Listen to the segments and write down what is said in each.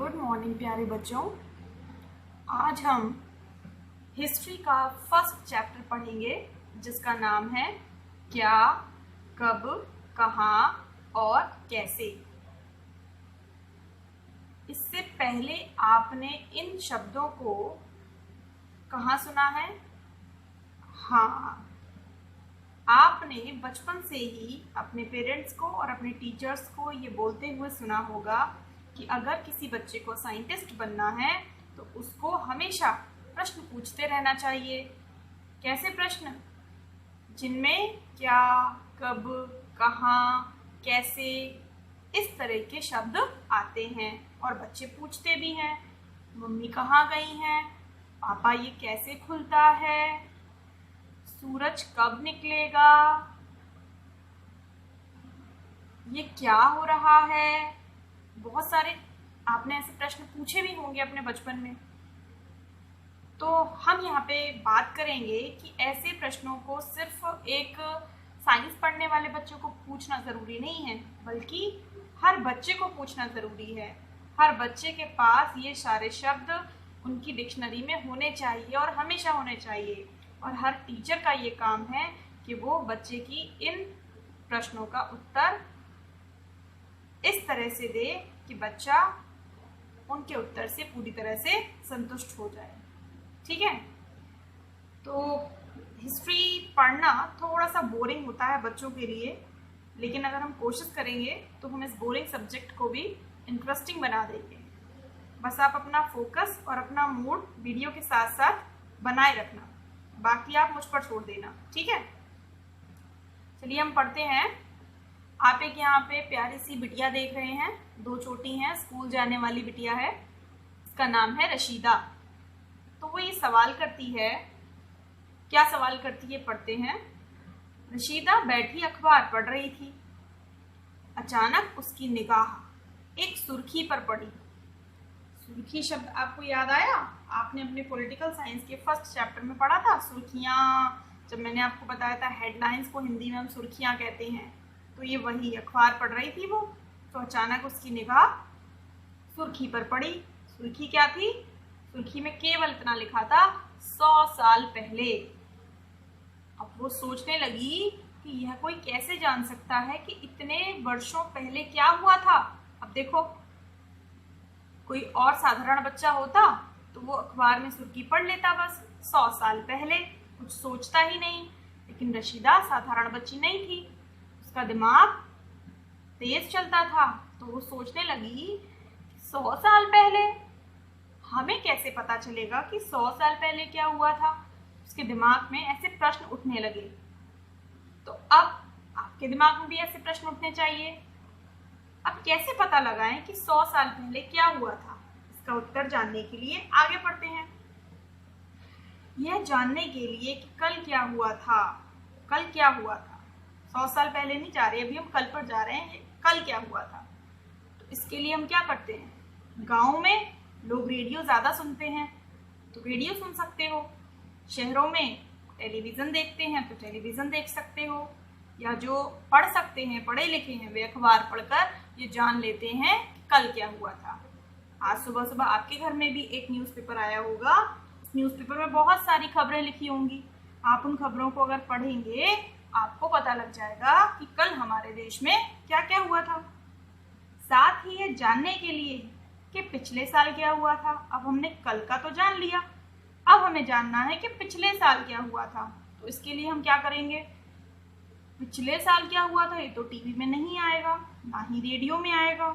Good morning प्यारे बच्चों। आज हम हिस्ट्री का फर्स्ट चैप्टर पढ़ेंगे जिसका नाम है क्या, कब, कहाँ और कैसे। इससे पहले आपने इन शब्दों को कहाँ सुना है? हाँ, आपने बचपन से ही अपने पेरेंट्स को और अपने टीचर्स को ये बोलते हुए सुना होगा कि अगर किसी बच्चे को साइंटिस्ट बनना है तो उसको हमेशा प्रश्न पूछते रहना चाहिए। कैसे प्रश्न? जिनमें क्या, कब, कहाँ, कैसे इस तरह के शब्द आते हैं और बच्चे पूछते भी हैं। मम्मी कहाँ गई हैं? पापा ये कैसे खुलता है? सूरज कब निकलेगा? ये क्या हो रहा है? बहुत सारे आपने ऐसे प्रश्न पूछे भी होंगे अपने बचपन में। तो हम यहाँ पे बात करेंगे कि ऐसे प्रश्नों को सिर्फ एक साइंस पढ़ने वाले बच्चों को पूछना ज़रूरी नहीं है, बल्कि हर बच्चे को पूछना ज़रूरी है। हर बच्चे के पास ये सारे शब्द उनकी डिक्शनरी में होने चाहिए और हमेशा होने चाहिए। और हर टीचर का ये काम है कि वो बच्चे की इन प्रश्नों का उत्तर इस तरह से दे कि बच्चा उनके उत्तर से पूरी तरह से संतुष्ट हो जाए। ठीक है? तो हिस्ट्री पढ़ना थोड़ा सा बोरिंग होता है बच्चों के लिए, लेकिन अगर हम कोशिश करेंगे तो हम इस बोरिंग सब्जेक्ट को भी इंटरेस्टिंग बना देंगे। बस आप अपना फोकस और अपना मूड वीडियो के साथ साथ बनाए रखना, बाकी आप मुझ पर छोड़ देना। ठीक है? चलिए हम पढ़ते हैं। आप एक यहाँ पे प्यारी सी बिटिया देख रहे हैं, दो चोटी हैं, स्कूल जाने वाली बिटिया है। इसका नाम है रशीदा। तो वो ये सवाल करती है, क्या सवाल करती है पढ़ते हैं। रशीदा बैठी अखबार पढ़ रही थी। अचानक उसकी निगाह एक सुर्खी पर पड़ी। सुर्खी शब्द आपको याद आया? आपने अपने पॉलिटिकल साइंस के फर्स्ट चैप्टर में पढ़ा था सुर्खियाँ। जब मैंने आपको बताया था हेडलाइंस को हिंदी में हम सुर्खियाँ कहते हैं, तो ये वही अखबार पढ़ रही थी वो। तो अचानक उसकी निगाह सुर्खी पर पड़ी। सुर्खी क्या थी? सुर्खी में केवल इतना लिखा था 100 साल पहले। अब वो सोचने लगी कि यह कोई कैसे जान सकता है कि इतने वर्षों पहले क्या हुआ था। अब देखो, कोई और साधारण बच्चा होता तो वो अखबार में सुर्खी पढ़ लेता, बस 100 साल पहले, कुछ सोचता ही नहीं। लेकिन रशीदा साधारण बच्ची नहीं थी, उसका दिमाग तेज चलता था। तो वो सोचने लगी 100 साल पहले, हमें कैसे पता चलेगा कि 100 साल पहले क्या हुआ था। उसके दिमाग में ऐसे प्रश्न उठने लगे। तो अब आपके दिमाग में भी ऐसे प्रश्न उठने चाहिए। अब कैसे पता लगाएं कि 100 साल पहले क्या हुआ था? इसका उत्तर जानने के लिए आगे बढ़ते हैं। यह जानने के लिए कि कल क्या हुआ था। कल क्या हुआ था? 100 साल पहले नहीं जा रहे, अभी हम कल पर जा रहे हैं। कल क्या हुआ था? तो इसके लिए हम क्या करते हैं, गाँव में लोग रेडियो ज़्यादा सुनते हैं तो रेडियो सुन सकते हो। शहरों में टेलीविज़न देखते हैं तो टेलीविज़न देख सकते हो। या जो पढ़ सकते हैं, पढ़े लिखे हैं, वे अखबार पढ़कर ये जान लेते हैं कि कल क्या हुआ था। आज सुबह सुबह आपके घर में भी एक न्यूज़पेपर आया होगा। उस न्यूज़पेपर में बहुत सारी खबरें लिखी होंगी। आप उन खबरों को अगर पढ़ेंगे, आपको पता लग जाएगा कि कल हमारे देश में क्या क्या हुआ था। साथ ही ये जानने के लिए कि पिछले साल क्या हुआ था। अब हमने कल का तो जान लिया, अब हमें जानना है कि पिछले साल क्या हुआ था। तो इसके लिए हम क्या करेंगे, पिछले साल क्या हुआ था ये तो टीवी में नहीं आएगा, ना ही रेडियो में आएगा।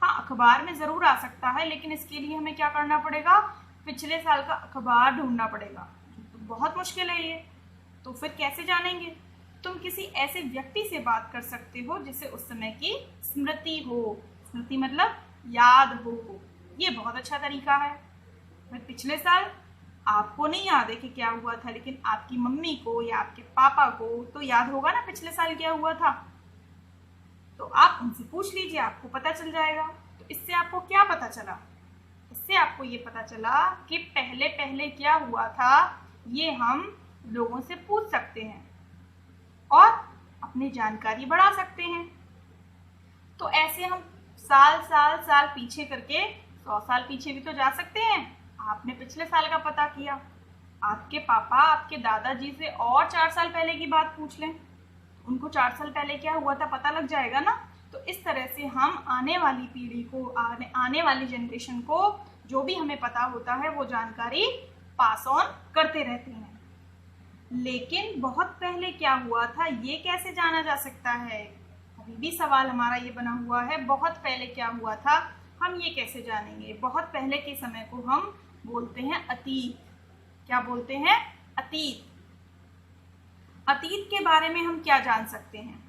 हाँ, अखबार में ज़रूर आ सकता है, लेकिन इसके लिए हमें क्या करना पड़ेगा, पिछले साल का अखबार ढूंढना पड़ेगा। तो बहुत मुश्किल है ये। तो फिर कैसे जानेंगे? तुम किसी ऐसे व्यक्ति से बात कर सकते हो जिसे उस समय की स्मृति हो। स्मृति मतलब याद हो। ये बहुत अच्छा तरीका है। फिर पिछले साल आपको नहीं याद है कि क्या हुआ था, लेकिन आपकी मम्मी को या आपके पापा को तो याद होगा ना पिछले साल क्या हुआ था। तो आप उनसे पूछ लीजिए, आपको पता चल जाएगा। तो इससे आपको क्या पता चला? इससे आपको ये पता चला कि पहले पहले क्या हुआ था, ये हम लोगों से पूछ सकते हैं और अपनी जानकारी बढ़ा सकते हैं। तो ऐसे हम साल साल साल पीछे करके 100 साल पीछे भी तो जा सकते हैं। आपने पिछले साल का पता किया, आपके पापा आपके दादाजी से और 4 साल पहले की बात पूछ लें, उनको 4 साल पहले क्या हुआ था पता लग जाएगा ना। तो इस तरह से हम आने वाली पीढ़ी को, आने वाली जनरेशन को जो भी हमें पता होता है वो जानकारी पास ऑन करते रहते हैं। लेकिन बहुत पहले क्या हुआ था ये कैसे जाना जा सकता है? अभी भी सवाल हमारा ये बना हुआ है, बहुत पहले क्या हुआ था हम ये कैसे जानेंगे? बहुत पहले के समय को हम बोलते हैं अतीत। क्या बोलते हैं? अतीत। अतीत के बारे में हम क्या जान सकते हैं?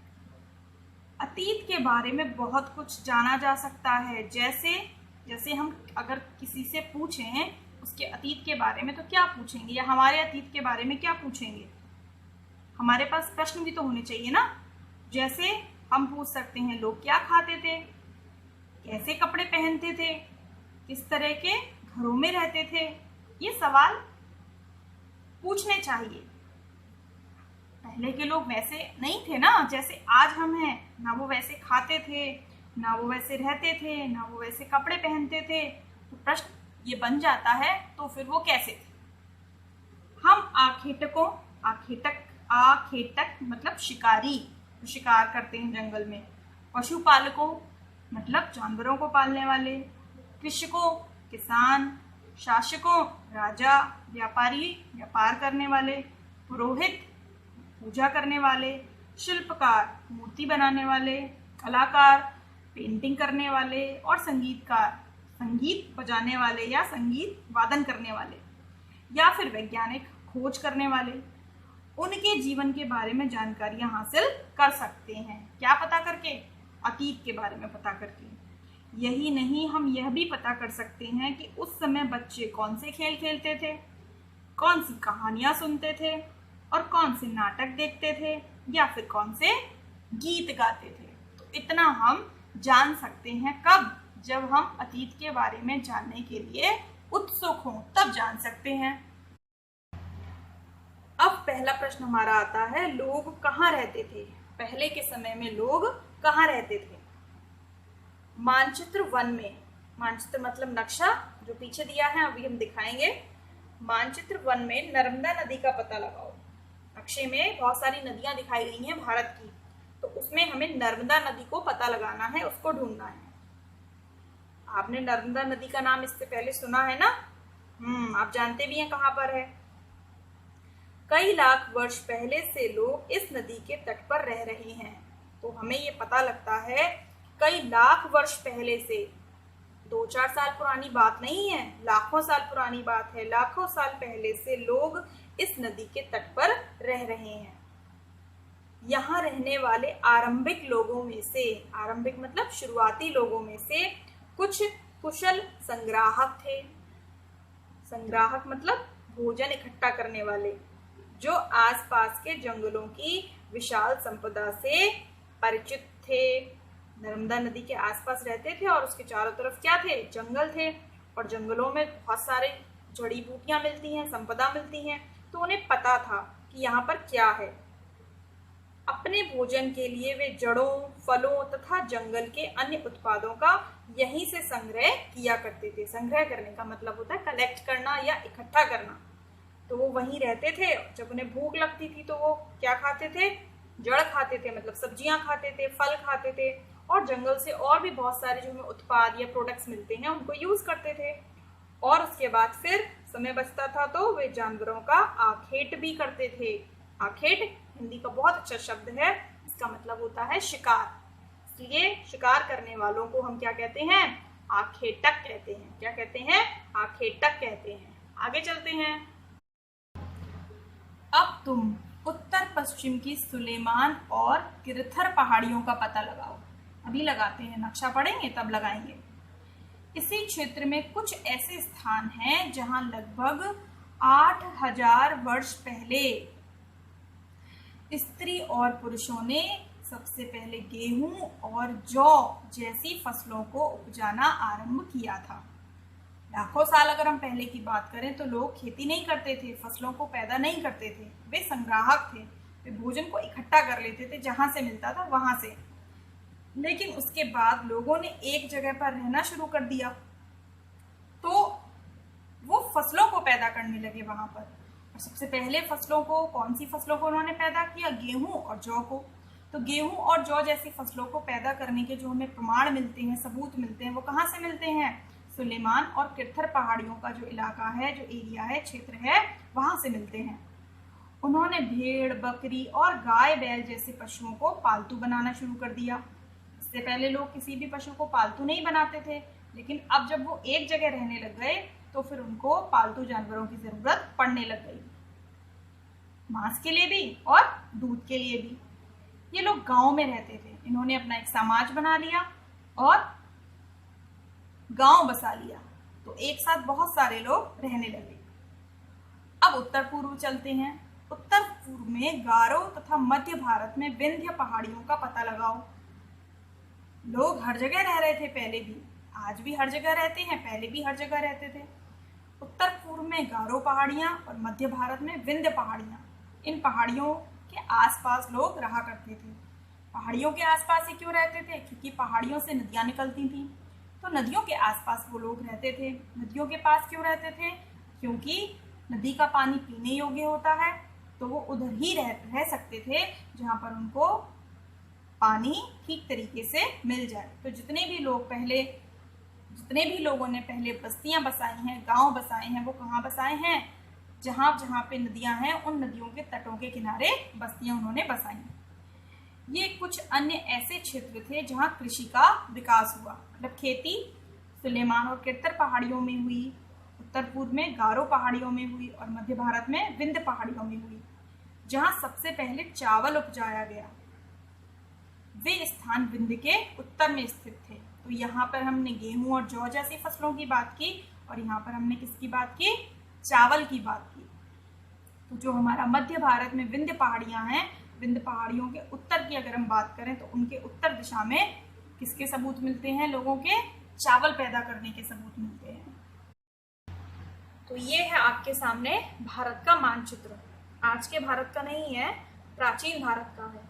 अतीत के बारे में बहुत कुछ जाना जा सकता है। जैसे हम अगर किसी से पूछें उसके अतीत के बारे में तो क्या पूछेंगे, या हमारे अतीत के बारे में क्या पूछेंगे? हमारे पास प्रश्न भी तो होने चाहिए ना। जैसे हम पूछ सकते हैं लोग क्या खाते थे, कैसे कपड़े पहनते थे, किस तरह के घरों में रहते थे। ये सवाल पूछने चाहिए। पहले के लोग वैसे नहीं थे ना जैसे आज हम हैं, ना वो वैसे खाते थे, ना वो वैसे रहते थे, ना वो वैसे कपड़े पहनते थे। तो प्रश्न ये बन जाता है तो फिर वो कैसे थे? हम आखेटक मतलब शिकारी, जो शिकार करते हैं जंगल में। पशुपालकों मतलब जानवरों को पालने वाले। कृषकों किसान। शासकों राजा। व्यापारी व्यापार करने वाले। पुरोहित पूजा करने वाले। शिल्पकार मूर्ति बनाने वाले। कलाकार पेंटिंग करने वाले। और संगीतकार संगीत बजाने वाले या संगीत वादन करने वाले। या फिर वैज्ञानिक खोज करने वाले। उनके जीवन के बारे में जानकारियां हासिल कर सकते हैं। क्या पता करके? अतीत के बारे में पता करके। यही नहीं, हम यह भी पता कर सकते हैं कि उस समय बच्चे कौन से खेल खेलते थे, कौन सी कहानियां सुनते थे, और कौन से नाटक देखते थे, या फिर कौन से गीत गाते थे। तो इतना हम जान सकते हैं कब? जब हम अतीत के बारे में जानने के लिए उत्सुक हों, तब जान सकते हैं। अब पहला प्रश्न हमारा आता है, लोग कहाँ रहते थे? पहले के समय में लोग कहाँ रहते थे? मानचित्र वन में। मानचित्र मतलब नक्शा, जो पीछे दिया है अभी हम दिखाएंगे। मानचित्र वन में नर्मदा नदी का पता लगाओ। नक्शे में बहुत सारी नदियां दिखाई गई हैं भारत की, तो उसमें हमें नर्मदा नदी को पता लगाना है, उसको ढूंढना है। आपने नर्मदा नदी का नाम इससे पहले सुना है ना? आप जानते भी हैं कहाँ पर है। कई लाख वर्ष पहले से लोग इस नदी के तट पर रह रहे हैं। तो हमें ये पता लगता है कई लाख वर्ष पहले से, 2-4 साल पुरानी बात नहीं है, लाखों साल पुरानी बात है। लाखों साल पहले से लोग इस नदी के तट पर रह रहे हैं। यहाँ रहने वाले आरंभिक लोगों में से, आरंभिक मतलब शुरुआती लोगों में से कुछ कुशल संग्राहक थे। संग्राहक मतलब भोजन इकट्ठा करने वाले, जो आसपास के जंगलों की विशाल संपदा से परिचित थे। नर्मदा नदी के आसपास रहते थे और उसके चारों तरफ क्या थे? जंगल थे, और जंगलों में बहुत सारे जड़ी बूटियां मिलती हैं, संपदा मिलती हैं। तो उन्हें पता था कि यहाँ पर क्या है। अपने भोजन के लिए वे जड़ों, फलों तथा जंगल के अन्य उत्पादों का यहीं से संग्रह किया करते थे। संग्रह करने का मतलब होता है कलेक्ट करना या इकट्ठा करना। तो वो वहीं रहते थे। जब उन्हें भूख लगती थी तो वो क्या खाते थे? जड़ खाते थे, मतलब सब्जियां खाते थे, फल खाते थे, और जंगल से और भी बहुत सारे जो हमें उत्पाद या प्रोडक्ट्स मिलते हैं उनको यूज करते थे। और उसके बाद फिर समय बचता था तो वे जानवरों का आखेट भी करते थे। आखेट हिंदी का बहुत अच्छा शब्द है, इसका मतलब होता है शिकार। इसलिए शिकार करने वालों को हम क्या कहते हैं? आखेटक कहते हैं। क्या कहते हैं? आखेटक कहते हैं। आगे चलते हैं। अब तुम उत्तर पश्चिम की सुलेमान और किरथर पहाड़ियों का पता लगाओ। अभी लगाते हैं, नक्शा पढ़ेंगे तब लगाएंगे। इसी क्षेत्र में कुछ ऐसे स्थान हैं जहां लगभग 8000 वर्ष पहले स्त्री और पुरुषों ने सबसे पहले गेहूं और जौ जैसी फसलों को उपजाना आरंभ किया था। लाखों साल अगर हम पहले की बात करें तो लोग खेती नहीं करते थे, फसलों को पैदा नहीं करते थे, वे संग्राहक थे। वे भोजन को इकट्ठा कर लेते थे जहां से मिलता था वहां से। लेकिन उसके बाद लोगों ने एक जगह पर रहना शुरू कर दिया, फसलों को पैदा करने लगे वहां पर। और सबसे पहले फसलों को, कौन सी फसलों को उन्होंने पैदा किया? गेहूं और जौ को। तो गेहूं और जौ जैसी फसलों को पैदा करने के जो हमें प्रमाण मिलते हैं, सबूत मिलते हैं, वो कहाँ से मिलते हैं? सुलेमान और किरथर पहाड़ियों का जो इलाका है, जो एरिया है, क्षेत्र है, वहां से मिलते हैं। उन्होंने भेड़, बकरी और गाय बैल जैसे पशुओं को पालतू बनाना शुरू कर दिया। इससे पहले लोग किसी भी पशु को पालतू नहीं बनाते थे, लेकिन अब जब वो एक जगह रहने लग गए तो फिर उनको पालतू जानवरों की जरूरत पड़ने लग गई, मांस के लिए भी और दूध के लिए भी। ये लोग गांव में रहते थे। इन्होंने अपना एक समाज बना लिया और गांव बसा लिया, तो एक साथ बहुत सारे लोग रहने लगे। अब उत्तर पूर्व चलते हैं। उत्तर पूर्व में गारो तथा मध्य भारत में विंध्य पहाड़ियों का पता लगाओ। लोग हर जगह रह रहे थे पहले भी, आज भी हर जगह रहते हैं, पहले भी हर जगह रहते थे। उत्तर पूर्व में गारो पहाड़ियां और मध्य भारत में विंध्य पहाड़ियां। इन पहाड़ियों के आसपास लोग रहा करते थे। पहाड़ियों के आसपास ही क्यों रहते थे? क्योंकि पहाड़ियों से नदियां निकलती थी, तो नदियों के आसपास वो लोग रहते थे। नदियों के पास क्यों रहते थे? क्योंकि नदी का पानी पीने योग्य होता है, तो वो उधर ही रह सकते थे जहां पर उनको पानी ठीक तरीके से मिल जाए। तो जितने भी लोगों ने पहले बस्तियां बसाई हैं, गांव बसाए हैं, वो कहाँ बसाए हैं? जहां जहां पे नदियां हैं, उन नदियों के तटों के किनारे बस्तियां उन्होंने बसाई। ये कुछ अन्य ऐसे क्षेत्र थे जहां कृषि का विकास हुआ। मतलब खेती सुलेमान और किरथर पहाड़ियों में हुई, उत्तर पूर्व में गारो पहाड़ियों में हुई और मध्य भारत में विंध्य पहाड़ियों में हुई। जहां सबसे पहले चावल उपजाया गया, वे स्थान विंध्य के उत्तर में स्थित थे। तो यहाँ पर हमने गेहूं और जौ जैसी फसलों की बात की, और यहाँ पर हमने किसकी बात की? चावल की बात की। तो जो हमारा मध्य भारत में विंध्य पहाड़ियां हैं, विंध्य पहाड़ियों के उत्तर की अगर हम बात करें तो उनके उत्तर दिशा में किसके सबूत मिलते हैं? लोगों के चावल पैदा करने के सबूत मिलते हैं। तो ये है आपके सामने भारत का मानचित्र। आज के भारत का नहीं है, प्राचीन भारत का है।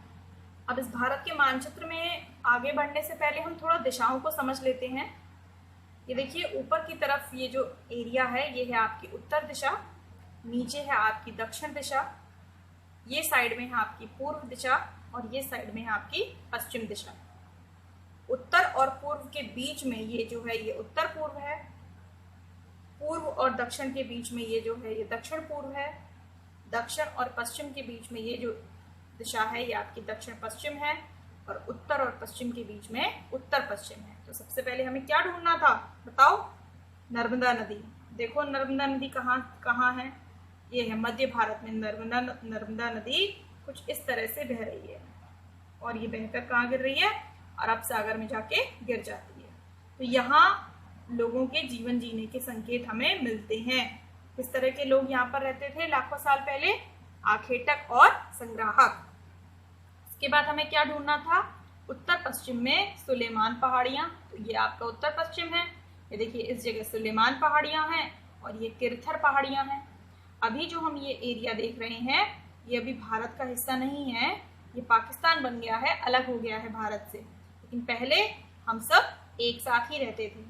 अब इस भारत के मानचित्र में आगे बढ़ने से पहले हम थोड़ा दिशाओं को समझ लेते हैं। ये देखिए, ऊपर की तरफ ये जो एरिया है, ये है आपकी उत्तर दिशा, नीचे है आपकी दक्षिण दिशा, ये साइड में है आपकी पूर्व दिशा और ये साइड में है आपकी पश्चिम दिशा। उत्तर और पूर्व के बीच में ये जो है ये उत्तर पूर्व है, पूर्व और दक्षिण के बीच में ये जो है ये दक्षिण पूर्व है, दक्षिण और पश्चिम के बीच में ये जो दिशा है ये आपकी दक्षिण पश्चिम है, और उत्तर और पश्चिम के बीच में उत्तर पश्चिम है। तो सबसे पहले हमें क्या ढूंढना था? बताओ। नर्मदा नदी। देखो नर्मदा नदी कहाँ है? ये है मध्य भारत में। नर्मदा नदी कुछ इस तरह से बह रही है और ये बहकर कहाँ गिर रही है? अरब सागर में जाके गिर जाती है। तो यहाँ लोगों के जीवन जीने के संकेत हमें मिलते हैं। किस तरह के लोग यहाँ पर रहते थे लाखों साल पहले? आखेटक और संग्राहक। इसके बाद हमें क्या ढूंढना था? उत्तर पश्चिम में सुलेमान पहाड़ियां। तो ये आपका उत्तर पश्चिम है। ये देखिए, इस जगह सुलेमान पहाड़ियां हैं और ये किरथर पहाड़ियां हैं। अभी जो हम ये एरिया देख रहे हैं, ये अभी भारत का हिस्सा नहीं है, ये पाकिस्तान बन गया है, अलग हो गया है भारत से। लेकिन पहले हम सब एक साथ ही रहते थे।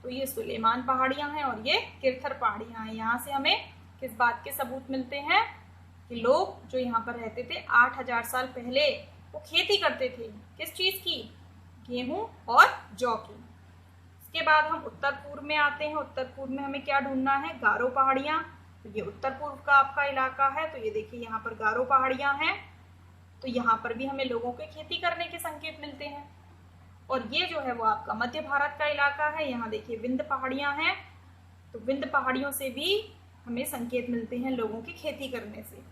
तो ये सुलेमान पहाड़ियां हैं और ये किरथर पहाड़ियां हैं। यहाँ से हमें किस बात के सबूत मिलते हैं? कि लोग जो यहाँ पर रहते थे 8000 साल पहले वो खेती करते थे। किस चीज की? गेहूं और जौ की। इसके बाद हम उत्तर पूर्व में आते हैं। उत्तर पूर्व में हमें क्या ढूंढना है? गारो पहाड़ियां। तो ये उत्तर पूर्व का आपका इलाका है। तो ये देखिए, यहाँ पर गारो पहाड़ियां हैं। तो यहाँ पर भी हमें लोगों के खेती करने के संकेत मिलते हैं। और ये जो है वो आपका मध्य भारत का इलाका है। यहाँ देखिए विंध्य पहाड़ियां हैं। तो विंध्य पहाड़ियों से भी हमें संकेत मिलते हैं लोगों की खेती करने से।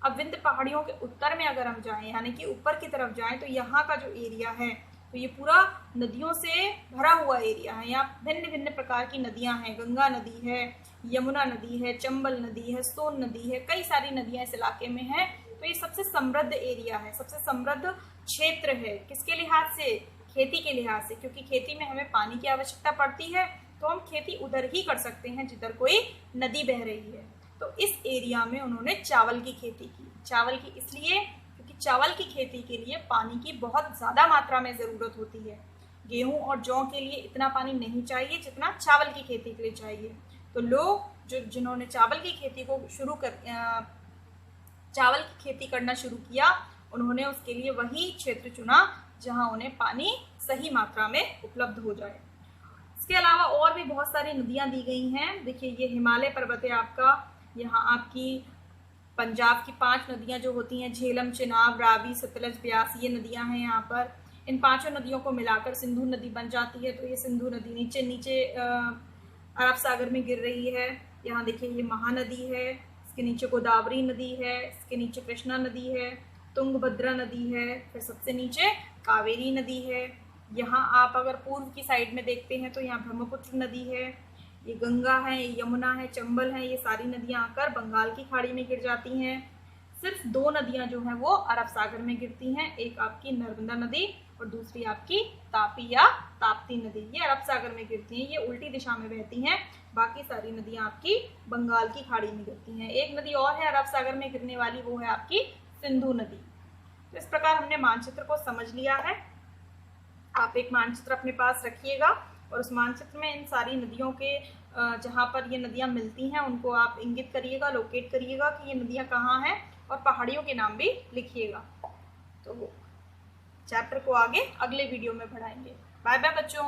अब विंध्य पहाड़ियों के उत्तर में अगर हम जाएं, यानी कि ऊपर की तरफ जाएं, तो यहाँ का जो एरिया है, तो ये पूरा नदियों से भरा हुआ एरिया है। यहाँ भिन्न भिन्न प्रकार की नदियां हैं। गंगा नदी है, यमुना नदी है, चंबल नदी है, सोन नदी है, कई सारी नदियां इस इलाके में हैं। तो ये सबसे समृद्ध एरिया है, सबसे समृद्ध क्षेत्र है। किसके लिहाज से? खेती के लिहाज से, क्योंकि खेती में हमें पानी की आवश्यकता पड़ती है। तो हम खेती उधर ही कर सकते हैं जिधर कोई नदी बह रही है। तो इस एरिया में उन्होंने चावल की खेती की। चावल की इसलिए क्योंकि चावल की खेती के लिए पानी की बहुत ज्यादा मात्रा में जरूरत होती है। गेहूं और जौ के लिए इतना पानी नहीं चाहिए जितना चावल की खेती के लिए चाहिए। तो लोग जिन्होंने चावल की खेती करना शुरू किया, उन्होंने उसके लिए वही क्षेत्र चुना जहां उन्हें पानी सही मात्रा में उपलब्ध हो जाए। इसके अलावा और भी बहुत सारी नदियां दी गई हैं। देखिए ये हिमालय पर्वत है आपका, यहाँ आपकी पंजाब की 5 नदियां जो होती हैं, झेलम, चिनाब, रावी, सतलज, ब्यास, ये नदियां हैं यहाँ पर। इन 5 नदियों को मिलाकर सिंधु नदी बन जाती है। तो ये सिंधु नदी नीचे नीचे अरब सागर में गिर रही है। यहाँ देखिए ये महानदी है, इसके नीचे गोदावरी नदी है, इसके नीचे कृष्णा नदी है, तुंगभद्रा नदी है, फिर सबसे नीचे कावेरी नदी है। यहाँ आप अगर पूर्व की साइड में देखते हैं तो यहाँ ब्रह्मपुत्र नदी है, ये गंगा है, ये यमुना है, चंबल है। ये सारी नदियाँ आकर बंगाल की खाड़ी में गिर जाती हैं। सिर्फ 2 नदियाँ जो हैं वो अरब सागर में गिरती हैं, एक आपकी नर्मदा नदी और दूसरी आपकी तापी या ताप्ती नदी। ये अरब सागर में गिरती हैं, ये उल्टी दिशा में बहती हैं। बाकी सारी नदियाँ आपकी बंगाल की खाड़ी में गिरती हैं। एक नदी और है अरब सागर में गिरने वाली, वो है आपकी सिंधु नदी। तो इस प्रकार हमने मानचित्र को समझ लिया है। आप एक मानचित्र अपने पास रखिएगा और उस मानचित्र में इन सारी नदियों के जहाँ पर ये नदियाँ मिलती हैं उनको आप इंगित करिएगा, लोकेट करिएगा कि ये नदियाँ कहाँ हैं, और पहाड़ियों के नाम भी लिखिएगा। तो चैप्टर को आगे अगले वीडियो में बढ़ाएंगे। बाय बाय बच्चों।